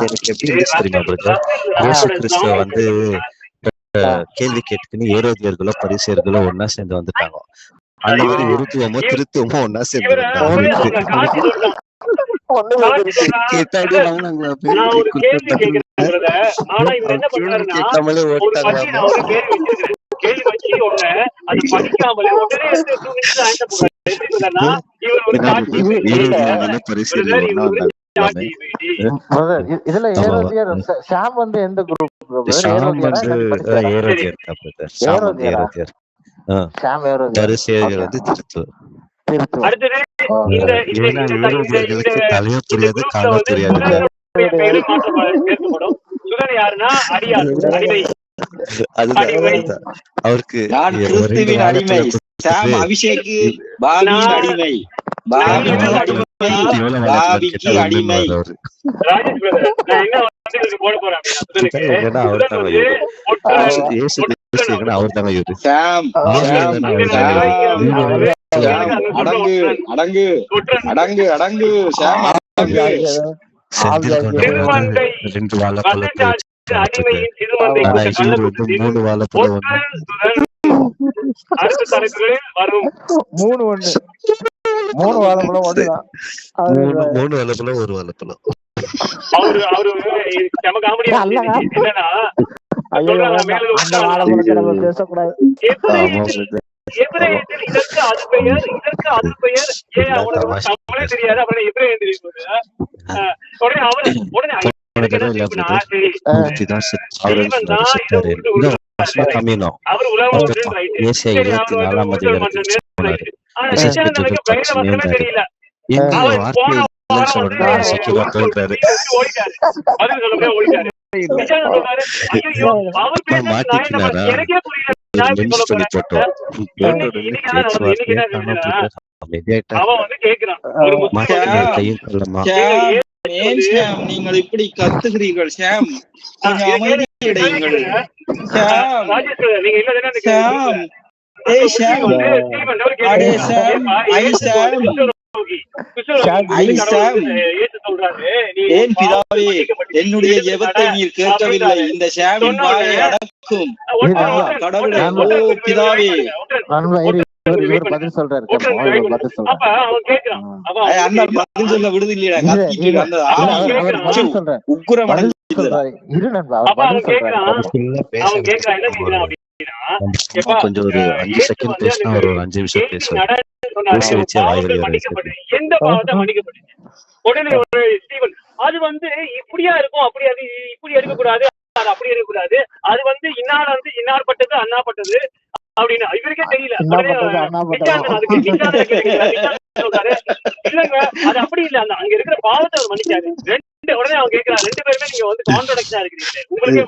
எனக்கு எப்படி இருந்துச்சு தெரியுமா பிரதர்? இயேசு கிறிஸ்துவ வந்து கேள்வி கேட்டுக்குன்னு ஏரோதியர்களோ பரிசேயர்களோ ஒன்னா சேர்ந்து வந்துட்டாங்க. அந்த மாதிரி உருத்துவமோ திருத்துவமோ ஒன்னா சேர்ந்து கேட்காமலே ஓட்டாங்க. இதுல ஏரோதியர் ஷாம் வந்து எந்த குரூப்? தலையும் தெரியாது காலம் தெரியாது. அவருக்கு அடிமை அவர் தாங்க ரெண்டு வாழைப்பழத்தை ஆனா இவர் வந்து 3 வாழைப்பழம் மூணு வாழைப்பழம் ஒரு வாழைப்பழம். பேசக்கூடாது. நீங்கள் இப்படி கத்துகிறீர்கள் ஷாம், கொஞ்சம் அமைதியடையுங்கள். ஏன் பிதாவே என்னுடைய ஜெபத்தை நீர் கேட்கவில்லை? இந்த ஷாமின் வாயை அடக்கும் கடவுளே. ஓ பிதாவே, பதில் சொல்றாரு. பதில் சொல்ல விடுது இல்லையா? உக்குரம் கொஞ்சம் ஒரு 5 செகண்ட் பேசினா ஒரு 5 நிமிஷம் பேசுவார். பேசி வச்சு எந்த பாவத்தை மன்னிக்கப்பட்டுச்சு உடனே ஒரு ஸ்டீவன் அது வந்து இப்படியா இருக்கும், அப்படி அது இப்படி இருக்கக்கூடாது, அது அப்படி இருக்கக்கூடாது, அது வந்து இன்னார் வந்து இன்னார்பட்டது அண்ணாப்பட்டது அப்படின்னு இவருக்கே தெரியல. இல்லங்க அது அப்படி இல்ல, அந்த அங்க இருக்கிற பாவத்தை அவர் மன்னிச்சாரு. உடனே அவங்க கேட்கிறாங்க, 2 பேருமே நீங்க வந்து கான்ட்ராடிக்ஷனா இருக்கிறீங்க, உங்களுக்கே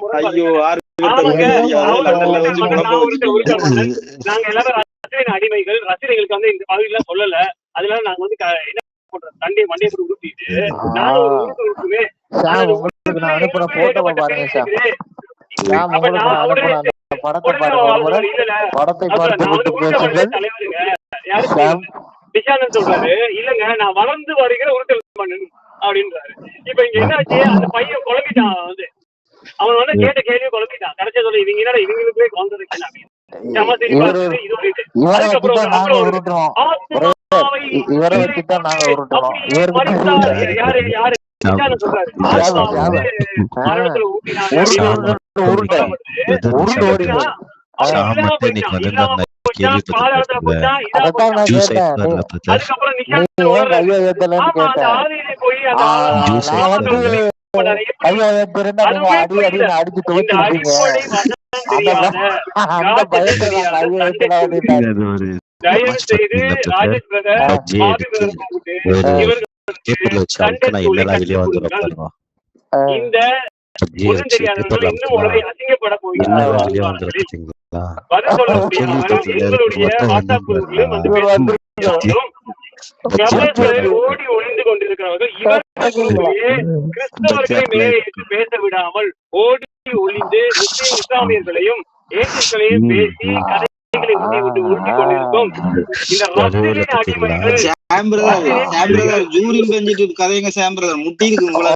நாங்க எல்லாரும் ரசிகன் அடிமைகள், ரசிகர்களுக்கு வந்து இந்த பகுதியில சொல்லல, அதனால நாங்க வந்து என்ன பண்றோம், சண்டே மண்டே உருட்டிட்டு நாங்க உருட்டுமே. நிஷானந்த் சொல்றாரு, இல்லங்க நான் வளர்ந்து வருகிற உருட்டல் மன்னன் அப்படின்றாரு. இப்ப இங்க என்னாச்சு, அந்த பையன் குழம்பிட்டான், வந்து அவன் வந்து கேட்ட கேள்வி குழம்பிட்டான். கடைசியா சொல்ல இவங்க என்னடா இவங்களுக்குவே கான்ட்ராடிக்ஷன் அப்படின்னு. ஓடி ஒளிந்து கொண்டிருக்கிறவர்கள் கிறிஸ்தவர்களை மேலே பேச விடாமல் ஓடி ஒளிந்து இஸ்லாமியர்களையும் ஏசுக்களையும் பேசி கதைகளை தலைகளை உருட்டி கொண்டிருக்கும் இந்த ரத்திலின் அடிமைகள். ஜூரின் பெஞ்சிட்டு கதைங்க சாம் பிரதர் முட்டி இருக்கு உங்களை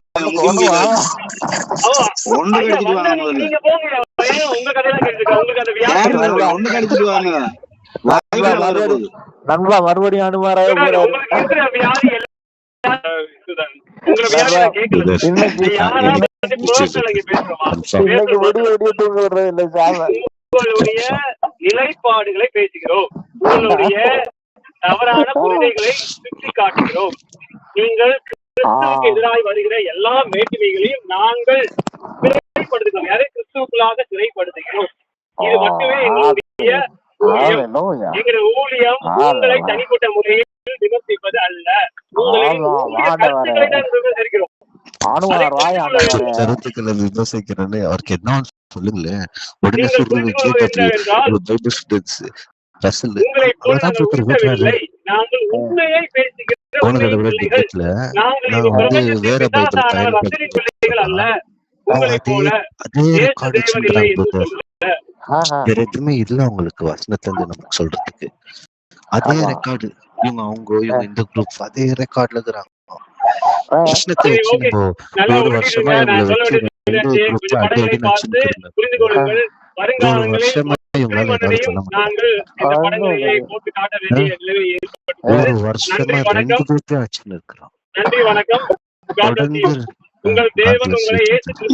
ஒன்று கடிச்சிட்டு வாங்க முதல்ல. நீங்க போங்க, உங்க கதையெல்லாம் கேட்டுருக்கேன். உங்களுக்கு அந்த வியாதி ஒன்று கடிச்சிட்டு வாங்க நண்பா, மறுபடியும் அனுமாராய போறாரு. உங்களுக்கு இருக்கிற வியாதி எல்லாம் உங்களை வியாதி நான் கேட்கல. உங்களுடைய நிலைப்பாடுகளை பேசுகிறோம், உங்களுடைய தவறான கொள்கைகளை சுட்டி காட்டுகிறோம். நீங்கள் கிறிஸ்துவுக்கு எதிராக வருகிற எல்லா வேற்றுமைகளையும் நாங்கள் சிறைப்படுத்துகிறோம், யாரை கிறிஸ்துவுக்குள்ளாக சிறைப்படுத்துகிறோம். இது மட்டுமே எங்களுடைய ஊழியம். உங்களை தனிப்பட்ட முறையில் விமர்சிப்பது அல்ல, உங்களை கருத்துக்களை தான் விமர்சிக்கிறோம். கருத்துக்களை விமர்சிக்கிறேன்னு அவருக்கு என்ன சொல்லுங்களேன். உடனே சொல்றது போன தடவை டிபேட்ல நான் வந்து வேற பைபிள் அதே ரெக்கார்டு வச்சிருக்காங்க. வேற எதுவுமே இல்ல உங்களுக்கு வசனத்துல இருந்து நமக்கு சொல்றதுக்கு. அதே ரெக்கார்டு இவங்க இந்த குரூப் அதே ரெக்கார்ட்ல இருக்கிறாங்க. வசனத்தை வச்சு நம்ம ஒரு வருஷமா இவங்களை வச்சு ரெண்டு குரூப் அடி அடின்னு வச்சுருக்கோம். ஒரு வருஷமா இவங்களால ஏதாவது சொல்ல முடியாது. ஒரு வருஷமா ரெண்டு குரூப்பே வச்சுன்னு இருக்கிறோம். தொடர்ந்து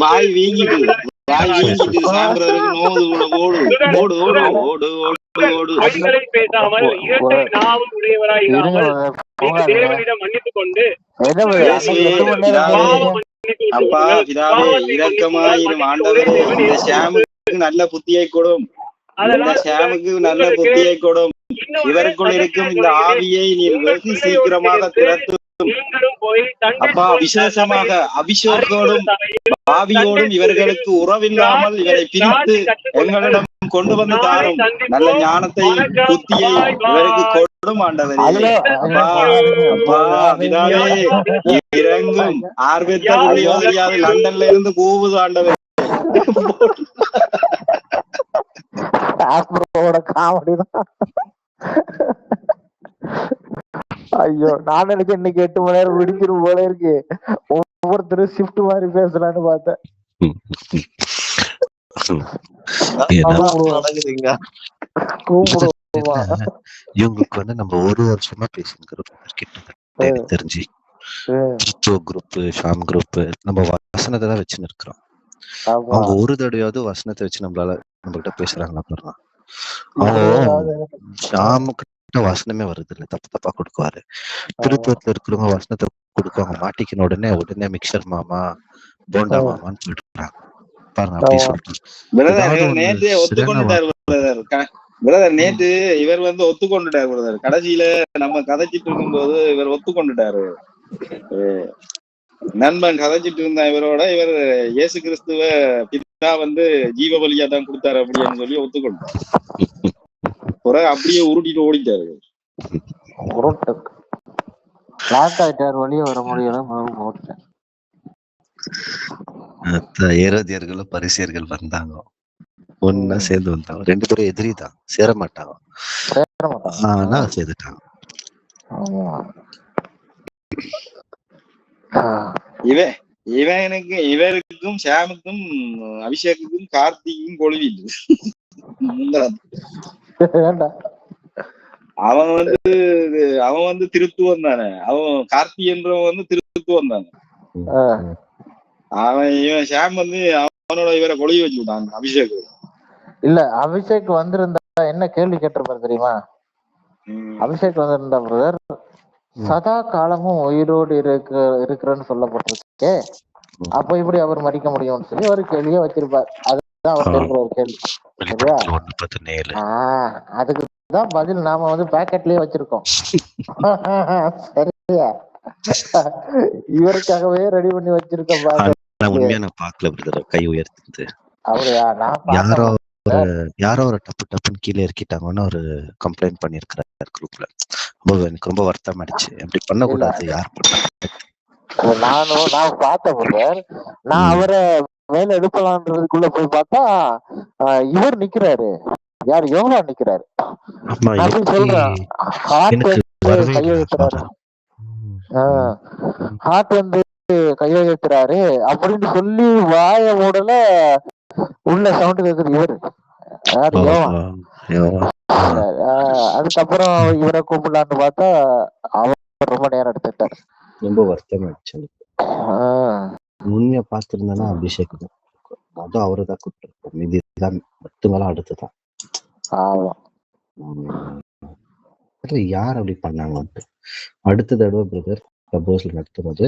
வாய் வீங்கிட்டு அப்பா பிதாவே இரக்கமாயிரும் ஆண்டவரே, இந்த ஷாமுக்கு நல்ல புத்தியை கொடும், இந்த ஷாமுக்கு நல்ல புத்தியை கொடும். இவருக்குள் இருக்கும் இந்த ஆவியை நீர் வெகு சீக்கிரமாக திறத்து அப்பா. விசேஷமாக அபிஷேகத்தோடும் ஆவியோடும் இவர்களுக்கு உறவில்லாமல் இவரை பிரித்து எங்களிடம் கொண்டு வந்து தாரும். நல்ல ஞானத்தை புத்தியை இவருக்கு கொடும் ஆண்டவரே. அப்பா அப்பா பிதாவே இறங்கும். ஆர்வத்த புள்ளியோ தெரியாது, லண்டன்ல இருந்து கூவுது ஆண்டவரே. காமெடிதான். ஐயோ, நான் நினைச்சேன் இன்னைக்கு 8 மணி நேரம் விடிச்சிரும் போல இருக்கு. ஒவ்வொருத்தரும் ஷிஃப்ட் மாதிரி பேசலான்னு பார்த்தேன். இவங்களுக்கு வந்து நம்ம ஒரு வருஷமா பேசிக்கிறோம் தெரிஞ்சு. குரூப் ஷாம் குரூப் நம்ம வசனத்தை தான் வச்சுன்னு இருக்கிறோம். அவங்க ஒரு தடவையாவது வசனத்தை வச்சு நம்மகிட்ட பேசுறாங்களா பாருங்க. அவங்க ஷாமுக்கு வசனமே வருது இல்ல, தப்பு தப்பா கொடுக்குவாரு. திருப்பூர்ல இருக்கிறவங்க வசனத்தை கொடுக்குவாங்க, மாட்டிக்கின உடனே மிக்சர் மாமா போண்டா மாமான்னு சொல்லிட்டு பாருங்க. அப்படி சொல்லிட்டு நேற்று இவர் வந்து ஒத்துக்கொண்டுட்டாரு பிரதர். கடைசியில நம்ம கதைச்சிட்டு இருக்கும் போது இவர் ஒத்துக்கொண்டுட்டாரு. நண்பன் கதைச்சிட்டு இருந்தா இவரோட, இவர் இயேசு கிறிஸ்துவ பிதா வந்து ஜீவ பலியா தான் கொடுத்தாரு அப்படின்னு சொல்லி ஒத்துக்கொண்டார். அப்படியே உருட்டிட்டு ஓடிட்டாரு. வெளியே வர முடியல. ஏரோதியர்களும் பரிசேயர்கள் வந்தாங்க, ஒன்னா சேர்ந்து வந்தாங்க. 2 பேரும் எதிரி தான், சேர மாட்டாங்க. ஆனா சேர்ந்துட்டாங்க. இவருக்கும் ஷாமுக்கும் அபிஷேக்குக்கும் கார்த்திக்கும் கொழுவிட்டு அவன் வந்து திருத்துவம் தானே. அவன் கார்த்தி என்றவன் வந்து திருத்துவம் தானே. இவன் ஷாம் வந்து அவனோட இவரை கொழுவி வச்சு விட்டான் அபிஷேக். இல்ல, அபிஷேக் வந்திருந்தா என்ன கேள்வி கேட்டிருப்பாரு தெரியுமா? அபிஷேக் வந்திருந்தா பிரதர், சதா காலமும் உயிரோடு இருக்கிறன்னு சொல்லப்பட்டிருக்கே, அப்ப இப்படி அவர் மறிக்க முடியும்னு சொல்லி ஒரு கேள்வியே வச்சிருப்பார். அதுதான் அவர் கேட்கிற ஒரு கேள்வி. சரியா? அதுக்குதான் பதில் நாம வந்து பேக்கெட்லயே வச்சிருக்கோம். சரியா? இவருக்காகவே ரெடி பண்ணி வச்சிருக்கோம். உண்மையா நான் பாக்கல பிரதர், கை உயர்த்து. அப்படியா? யாரோ ஒரு டப்புன்னு கீழே இறக்கிட்டாங்கன்னு ஒரு கம்ப்ளைண்ட் பண்ணிருக்கிறார் குரூப்ல. எனக்கு ரொம்ப வருத்தம் ஆயிடுச்சு. அப்படி பண்ணக்கூடாது. யார் நான் பார்த்தேன். நான் அவரை மேல எடுக்கலான்றதுக்குள்ள போய் பார்த்தா இவர் நிக்கிறாரு. யார் யோகா நிக்கிறாரு ஆமா அப்படின்னு சொல்றான். ஹார்ட் எனக்கு வந்து வரவே இல்லை கையெழுத்துறாரு. ஹார்ட் வந்து கையெழுத்துறாரு அப்படின்னு சொல்லி வாய மூடல உள்ள சவுண்ட் கேக்குது இவரு யாரு யோகா. அதுக்கப்புறம் இவரை கூப்பிடலான்னு பார்த்தா அவர் ரொம்ப நேரம் எடுத்துட்டாரு. ரொம்ப வருத்தமாயிடுச்சு எனக்கு. உண்மையா பார்த்திருந்தேன்னா அபிஷேக் தான் அதுவும் அவரை தான் கூப்பிட்டு இதுதான் மட்டுமெல்லாம் அடுத்துதான். யார் அப்படி பண்ணாங்க அடுத்த தடவை பிரதர் ப்ரப்போசல் நடத்தும்போது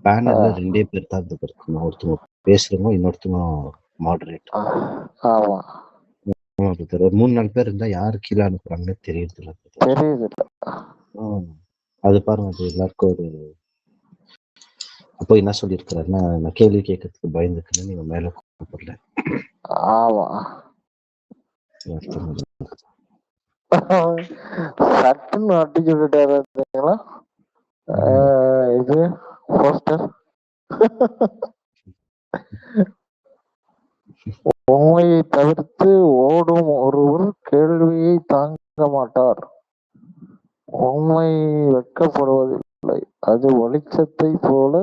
பேனர்ல 2 பேர் தான் இருக்கணும். ஒருத்தவங்க பேசுறவங்க இன்னொருத்தவங்க மாடரேட். ஒரு 3-4 பேர் இருந்தா யாரு கீழே அனுப்புறாங்கன்னு தெரியுது. அது பாருங்க அது எல்லாருக்கும் ஒரு அப்போ என்ன சொல்லியிருக்கிறாருன்னா நான் கேள்வி கேட்கறதுக்கு பயந்துக்குன்னு நீங்க மேல கூப்பிடல. சட்டுன்னு அடிச்சு விட்டாரு இது போஸ்டர். உண்மையை தவிர்த்து ஓடும் ஒருவர் கேள்வியை தாங்க மாட்டார். உண்மை வெட்கப்படுவதில்லை, அது வெளிச்சத்தை போல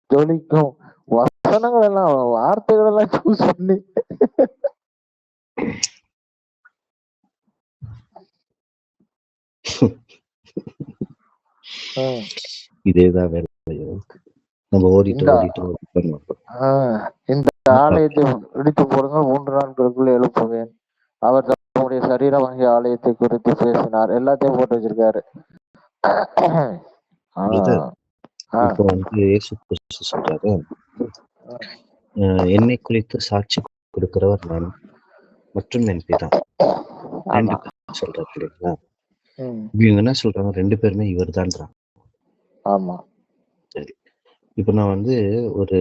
ஜொலிக்கும். வசனங்கள் எல்லாம் வார்த்தைகள் எல்லாம் சூஸ் பண்ணி இதேதான் வேலை. நம்ம ஓடிட்டு இந்த ஆலயத்தை இடித்து போடுங்கள் 3 நாட்களுக்குள்ள எழுப்புவேன். அவர் தம்முடைய சரீரமாகிய ஆலயத்தை குறித்து பேசினார். எல்லாத்தையும் போட்டு வச்சிருக்காரு. இப்போ வந்து இயேசு கிறிஸ்து சொல்றாரு என்னை குறித்து சாட்சி கொடுக்கிறவர் நான் மற்றும் என் பிதா சொல்றாரு இல்லைங்களா. இவங்க என்ன சொல்றாங்க 2 பேருமே இவர் தான்றாங்க. ஆமா சரி, இப்ப நான் வந்து ஒரு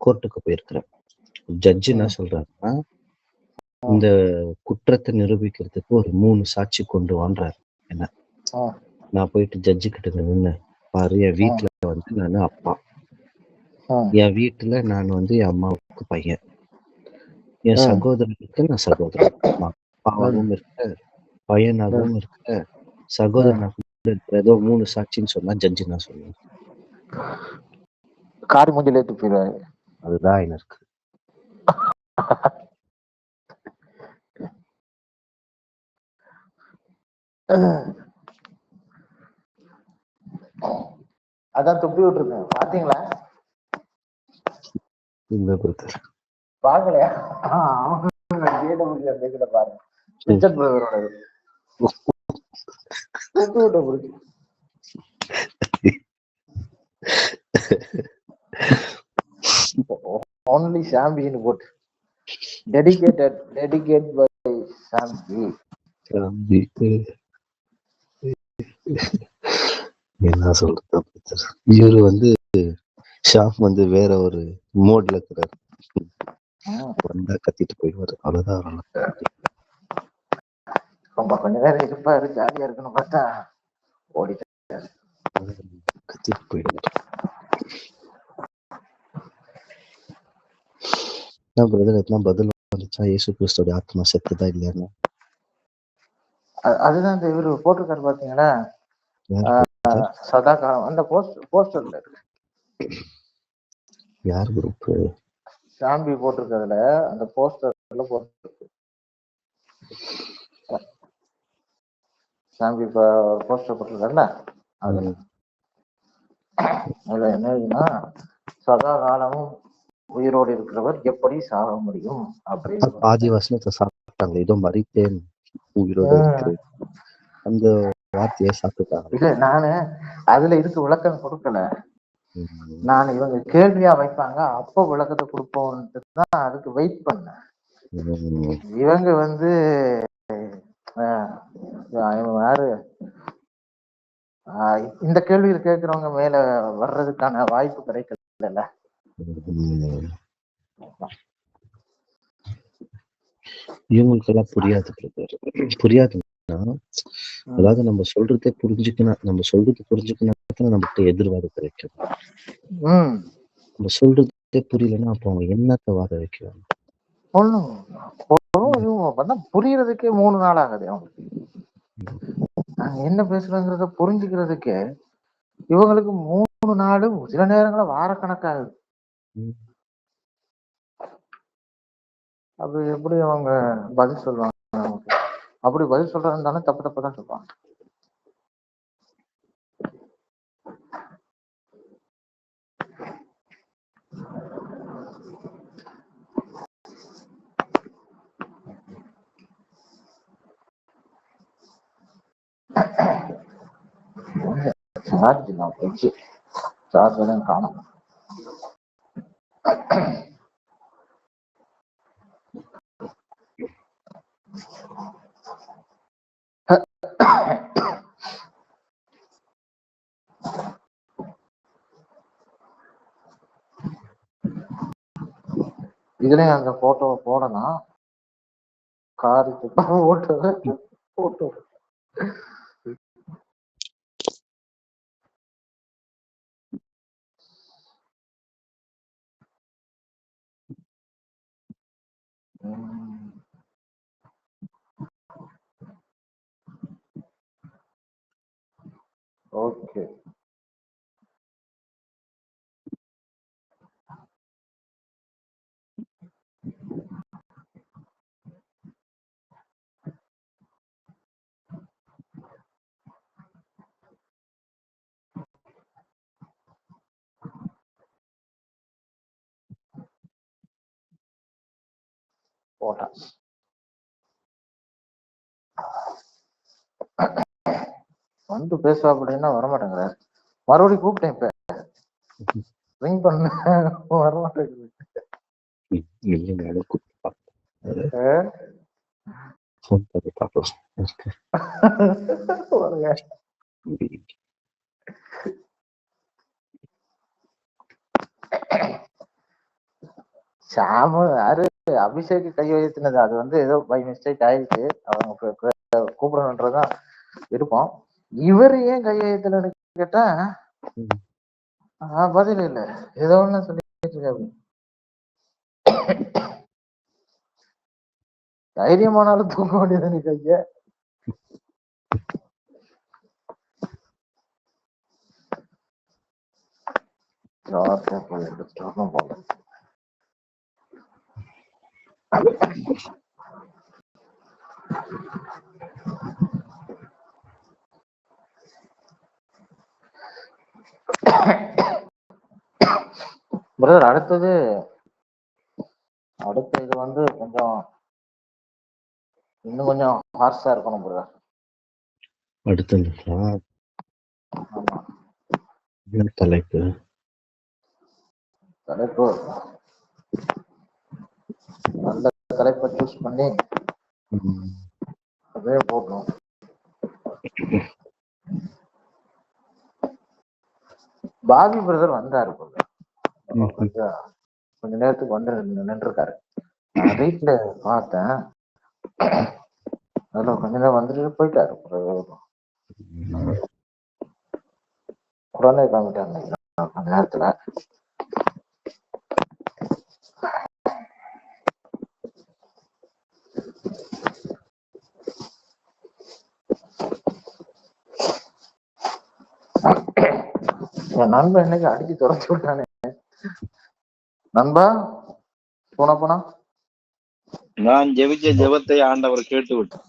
கோர்ட்டுக்கு போயிருக்கிறேன். ஜட்ஜி என்ன சொல்றாருன்னா இந்த குற்றத்தை நிரூபிக்கிறதுக்கு ஒரு 3 சாட்சி கொண்டு வான்றாரு. என்ன நான் போயிட்டு ஜட்ஜி கிட்ட நின்று பாரு, என் வீட்டுல வந்து நானு அப்பா, என் வீட்டுல நான் வந்து என் அம்மாவுக்கு பையன், என் சகோதரனுக்கு நான் சகோதரன், அப்பாவாகவும் இருக்க பையனாகவும் இருக்க சகோதரனாகவும் இருக்கிற ஏதோ 3 சாட்சின்னு சொன்னா ஜட்ஜி நான் சொல்லுவேன் காரி மூஞ்சில ஏத்து போயிடுவாரு. அதுதான் எனக்கு அதான் துப்பி விட்டுருக்கேன். பாத்தீங்களா? இந்த பிரதர் பாக்கலையா? பாருங்க ரிச்சர்ட் பிரதரோட only Shambi போட்டு dedicated by Shambi. என்ன சொல்றது, இவரு வந்து ஷாம் வந்து வேற ஒரு மோட்ல இருக்கிறாரு. வந்தா கத்திட்டு போயிடுவாரு, அவ்வளவுதான். ரொம்ப கொஞ்ச நேரம் இருப்பாரு, ஜாலியா இருக்குன்னு பார்த்தா ஓடிட்டு கத்திட்டு போயிடுவாரு. பதில் வந்துச்சா இயேசு கிறிஸ்துவோட ஆத்மா செத்துதா இல்லையான்னு? அதுதான் இந்த இவரு போட்டிருக்காரு பாத்தீங்களா, சதா காலம். அந்த போஸ்டர்ல இருக்கு. யார் குரூப்? சாம்பி போட்டிருக்கிறதுல அந்த போஸ்டர்ல போட்டிருக்கு. சாம்பி போஸ்டர் போட்டிருக்காருல்ல, அதுல என்ன இருக்குன்னா சதா காலமும் உயிரோடு இருக்கிறவர் எப்படி சாக முடியும் அப்படின்னு. ஆதி வசனத்தை சாப்பிட்டாங்க, ஏதோ மறித்தேன் உயிரோடு இருக்கிறேன் அந்த வார்த்தையை சாப்பிட்டாங்க. இல்ல, நானு அதுல இதுக்கு விளக்கம் கொடுக்கல. நான் இவங்க கேள்வியா வைப்பாங்க அப்போ விளக்கத்தை கொடுப்போம்னு தான் அதுக்கு வெயிட் பண்ணேன். இவங்க வந்து யாரு இந்த கேள்வியில் கேட்கிறவங்க மேல வர்றதுக்கான வாய்ப்பு கிடைக்கல. இவங்களுக்கு எல்லாம் புரியாதுன்னா, அதாவது நம்ம சொல்றதே புரிஞ்சுக்கணும். நம்ம சொல்றது புரிஞ்சுக்கணும் நம்மகிட்ட எதிர்வாத கிடைக்கும். நம்ம சொல்றதே புரியலன்னா அப்போ அவங்க என்னத்த வாத வைக்கிறாங்க? ஒண்ணும் புரியறதுக்கே 3 நாள் ஆகுது அவங்களுக்கு. நாங்க என்ன பேசுறோங்கிறத புரிஞ்சுக்கிறதுக்கே இவங்களுக்கு 3 நாள், சில நேரங்கள வாரக்கணக்காகுது. அது எப்படி அவங்க பதில் சொல்லுவாங்க? அப்படி பதில் சொல்றாருந்தாலும் தப்பு தப்பு தான் சொல்லுவாங்க. சார்ஜ் நான் போச்சு, சார்ஜ் தான் காணும். இதுலயும் அந்த போட்டோவை போடலாம். காருக்கு போட்டோ ஓகே. போட்டான். வந்து பேசுவா அப்படின்னா வரமாட்டேங்கிறார். மறுபடியும் கூப்பிட்டேன், இப்ப ரிங் பண்ண வரமாட்டேங்குது. சாமு யாரு அபிஷேக் கை வைத்தினது, அது வந்து ஏதோ பை மிஸ்டேக் ஆயிடுச்சு. அவங்க கூப்பிடணுன்றதுதான் விருப்பம். இவர் ஏன் கை வைத்தலன்னு கேட்டா பதில் இல்ல, ஏதோ ஒண்ணு சொல்லிட்டு இருக்காரு. தைரியமானாலும் தூக்க வேண்டியது நீ கைய. போல பிரதர். அடுத்த இது வந்து கொஞ்சம் இன்னும் கொஞ்சம் ஹார்ஷா இருக்கணும் பிரதர். அடுத்த தலைப்பு நல்ல தலைப்பை சூஸ் பண்ணி அதே போட்டோம். பாபி பிரதர் வந்தாரு, கொஞ்ச நேரத்துக்கு வந்து நின்றுருக்காரு. நான் வீட்டுல பார்த்தேன், அதுல கொஞ்ச நேரம் வந்துட்டு போயிட்டாரு. உடனே கிளம்பிட்டாங்க கொஞ்ச நேரத்துல. நண்பன் என்னைக்கு அடிச்சு துறச்சு விட்டானே. நண்பா போனா நான் ஜெபிச்ச ஜெபத்தை ஆண்டவர் கேட்டு விட்டார்.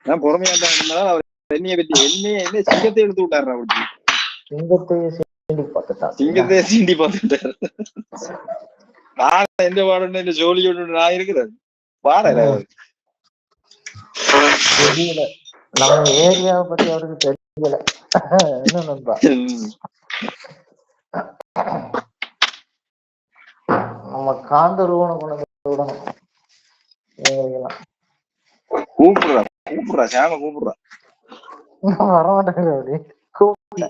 நான் பொறுமையா இருந்தாலும் அவர் என்னைய பத்தி என்ன சிங்கத்தை எடுத்து விட்டாரு. அவருக்கு சிங்கத்தையே சீண்டி பார்த்துட்டாரு. நான் எந்த பாடணும் ஜோலியோடு நான் இருக்கிறேன் பாடல. நம்ம ஏரியாவை பத்தி அவருக்கு தெரியல. என்ன நண்பா, நம்ம காந்தருவனை கொண்டு விடணும். கூப்பிடுறா சாம கூப்பிடுறா, வரமாட்டேங்க. அப்படி கூப்பிட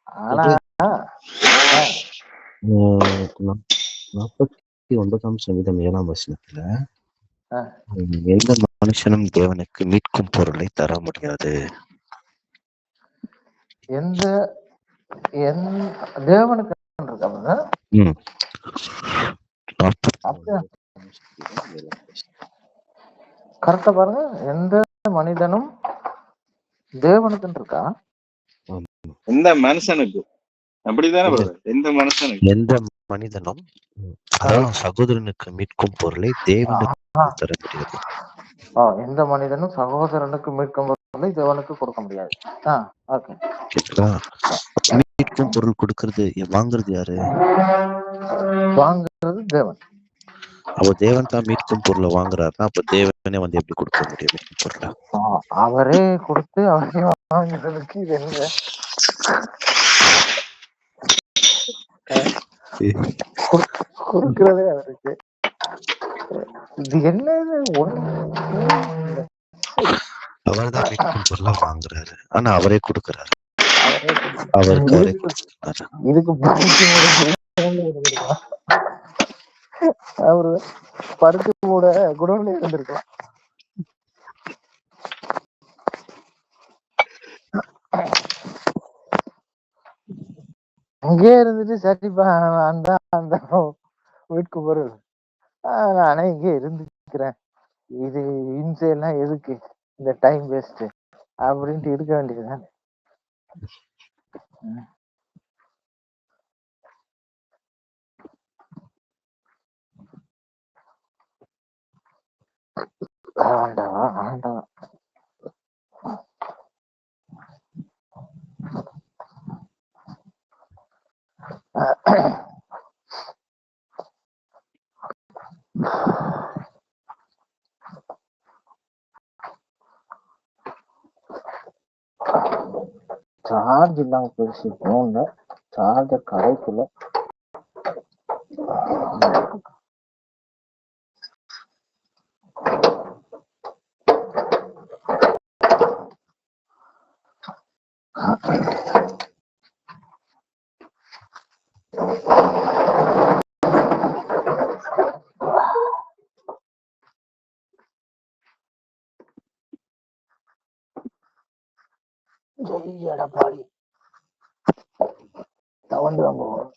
ஆனா 49ஆம் சங்கீதம் 7ஆம் வசனத்துல எந்த மனுஷனும் தேவனுக்கு மீட்கும் பொருளை தர முடியாது. எந்த தேவனுக்கு கரெக்டா பாருங்க, எந்த மனிதனும் தேவனுக்கு இருக்கா? எந்த மனுஷனுக்கு அப்படித்தானே எந்த மனுஷனுக்கு, எந்த மனிதனும் அதாவது சகோதரனுக்கு மீட்கும் பொருளை தேவனுக்கு தர முடியாது. எந்த மனிதனும் சகோதரனுக்கு மீட்கும் பொருளை தேவனுக்கு கொடுக்க முடியாது. மீட்கும் பொருள் கொடுக்கறது வாங்குறது யாரு? வாங்குறது தேவன். அப்ப தேவன் தான் மீட்கும் பொருளை வாங்குறாருன்னா அப்ப தேவனே வந்து எப்படி கொடுக்க முடியும் மீட்கும் பொருளை? அவரே கொடுத்து அவரே வாங்குறதுக்கு இது என்ன கொடுக்கறதே அவருக்கு. இது என்ன அவர் தான் மீட்கும் பொருளை வாங்குறாரு, ஆனா அவரே கொடுக்கறாரு. அவருக்கு அவரே கொடுக்கிறாரு. இதுக்கு அவரு பருத்தி மூட குடோன்ல இருந்திருக்கலாம். அங்கே இருந்துட்டு சரிப்பா அந்த அந்த வீட்டுக்கு பொருள் நானே இங்கே இருந்துக்கிறேன், இது இன்சைட்லாம் எதுக்கு இந்த டைம் வேஸ்ட் அப்படின்ட்டு இருக்க வேண்டியதுதான். ஆண்டவா ஆண்டவா. சார்ஜ் இல்லாம போயிடுச்சு போன்ல, சார்ஜர் கடைக்குள்ள. எடப்பாடி தவண்டு வாங்குவோம்.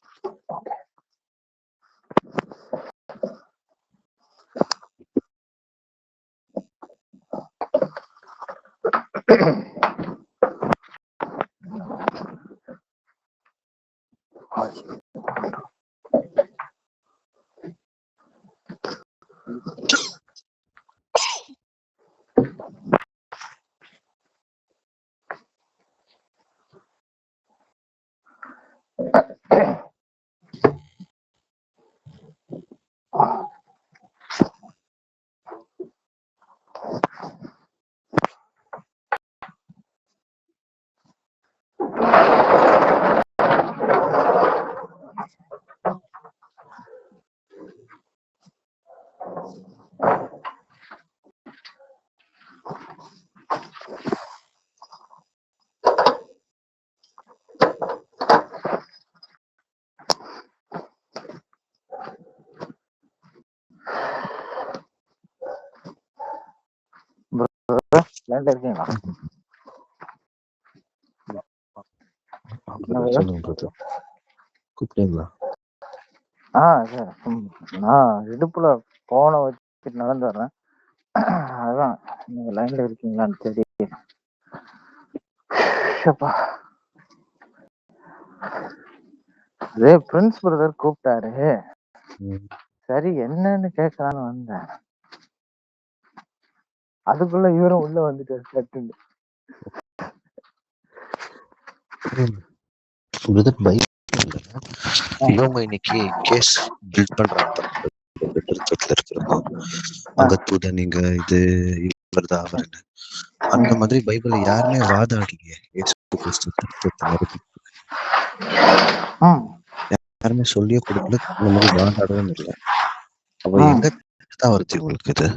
இருக்கீங்களா? கூப்பிட்டீங்களா? நான் இடுப்புல போனை வச்சுட்டு நடந்து வர்றேன். அதான் நீங்க லைன்ல இருக்கீங்களான்னு தெரியல. அதே பிரின்ஸ் பிரதர் கூப்பிட்டாரு, சரி என்னன்னு கேட்கலான்னு வந்தேன். அதுக்குள்ள இவரும் உள்ள வந்துட்டாரு சட்டுன்னு. இவங்க இன்னைக்கு கேஸ் பில்ட் பண்றாங்க இருக்கிறோம். அங்க தூத நீங்க இது இவர்தான் அவருன்னு. அந்த மாதிரி பைபிள்ல யாருமே வாதாடலையே. யாருமே சொல்லியே கொடுக்கல, இந்த மாதிரி வாதாடவும் இல்லை. அப்ப எங்க தான் வருது உங்களுக்கு இது?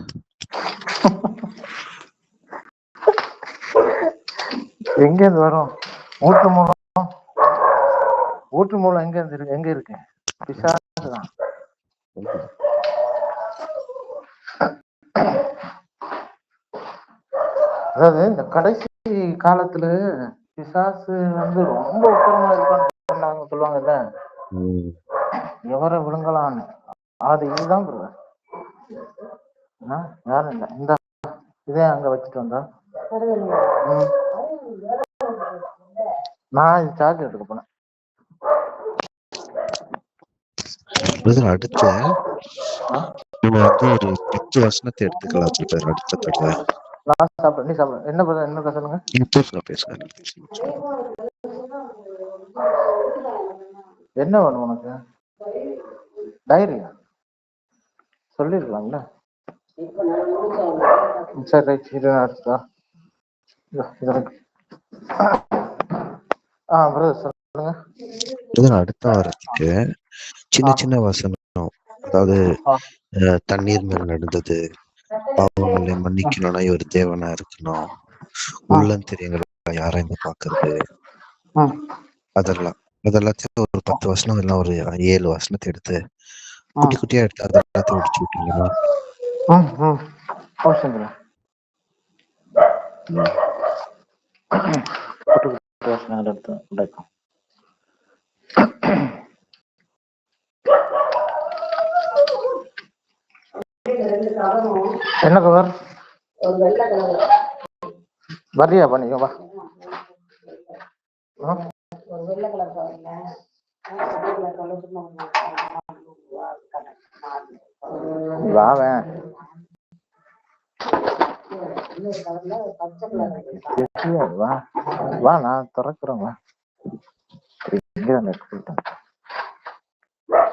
எங்க வரும்? மூத்த மூலம் ஊற்று மூலம் எங்க இருக்கு? எங்க இருக்கு? பிசாசு தான். அதாவது இந்த கடைசி காலத்துல பிசாசு வந்து ரொம்ப உக்கரமா இருப்பான்னு சொல்லுவாங்கல்ல, எவரை விழுங்கலான்னு. அது இதுதான் பிரதர். யாரும் இல்லை. இந்த இதே அங்க வச்சுட்டு வந்தா நான் இது சார்ஜ் எடுக்க போனேன். அடுத்து நம்ம வந்து ஒரு 10 வசனத்தை எடுத்துக்கலாம். அடுத்த தடவை நான் சாப்பிட, நீ சாப்பிட. என்ன பிரதர்? என்ன சொல்லுங்க. பேசுங்க. என்ன வேணும் உனக்கு? டைரியா சொல்லிருக்கலாம்ல. சரி ரைட், இது அடுத்தா. பிரதர் சொல்லுங்க. அடுத்த வாரத்துக்கு சின்ன வசனம், அதாவது தண்ணீர் மேல் நடந்தது, பாவங்களை மன்னிக்கணும்னா இவர் தேவனா இருக்கணும், உள்ளம் தெரியங்களை யாரைந்து பாக்குறது, அதெல்லாத்தையும் ஒரு 10 வசனம் எல்லாம் ஒரு 7 வசனத்தை எடுத்து குட்டி குட்டியா எடுத்து அதெல்லாத்தையும் முடிச்சு விட்டீங்களா? என்ன கவர்? வரியா பண்ணிக்க வா. வாவேன் வா, நான் திறக்கிறேன். வா.